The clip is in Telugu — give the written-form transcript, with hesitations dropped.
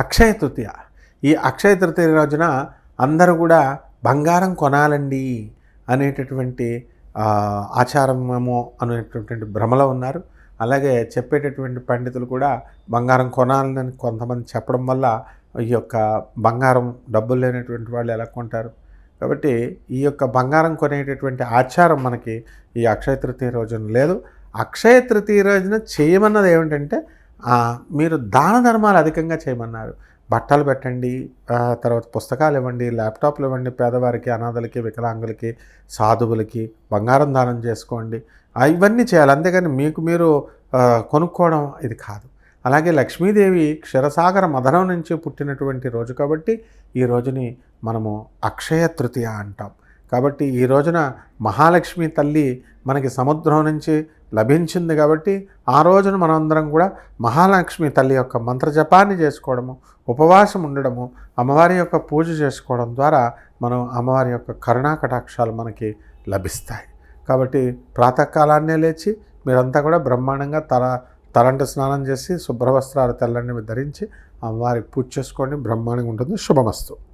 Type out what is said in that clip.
అక్షయ తృతీయ. ఈ అక్షయ తృతీయ రోజున అందరూ కూడా బంగారం కొనాలండి అనేటటువంటి ఆచారమేమో అనేటటువంటి భ్రమలో ఉన్నారు. అలాగే చెప్పేటటువంటి పండితులు కూడా బంగారం కొనాలని కొంతమంది చెప్పడం వల్ల ఈ యొక్క బంగారం డబ్బులు లేనటువంటి వాళ్ళు ఎలా కొంటారు? కాబట్టి ఈ యొక్క బంగారం కొనేటటువంటి ఆచారం మనకి ఈ అక్షయ తృతీయ రోజున లేదు. అక్షయ తృతీయ రోజున చేయమన్నది ఏమిటంటే మీరు దాన ధర్మాలు అధికంగా చేయమన్నారు. బట్టలు పెట్టండి, తర్వాత పుస్తకాలు ఇవ్వండి, ల్యాప్టాప్లు ఇవ్వండి, పేదవారికి, అనాథలకి, వికలాంగులకి, సాధువులకి బంగారం దానం చేసుకోండి. ఇవన్నీ చేయాలి. అంతేగాని మీకు మీరు కొనుక్కోవడం ఇది కాదు. అలాగే లక్ష్మీదేవి క్షీరసాగర మదనం నుంచి పుట్టినటువంటి రోజు కాబట్టి ఈ రోజుని మనము అక్షయ తృతీయ అంటాం. కాబట్టి ఈ రోజున మహాలక్ష్మి తల్లి మనకి సముద్రం నుంచి లభించింది కాబట్టి ఆ రోజున మనందరం కూడా మహాలక్ష్మి తల్లి యొక్క మంత్రజపాన్ని చేసుకోవడము, ఉపవాసం ఉండడము, అమ్మవారి యొక్క పూజ చేసుకోవడం ద్వారా మనం అమ్మవారి యొక్క కరుణా కటాక్షాలు మనకి లభిస్తాయి. కాబట్టి ప్రాతకాలాన్నే లేచి మీరంతా కూడా బ్రహ్మాండంగా తలంటు స్నానం చేసి శుభ్రవస్త్రాలు తెల్లని ధరించి అమ్మవారికి పూజ చేసుకోండి. బ్రహ్మాండంగా ఉంటుంది. శుభమస్తు.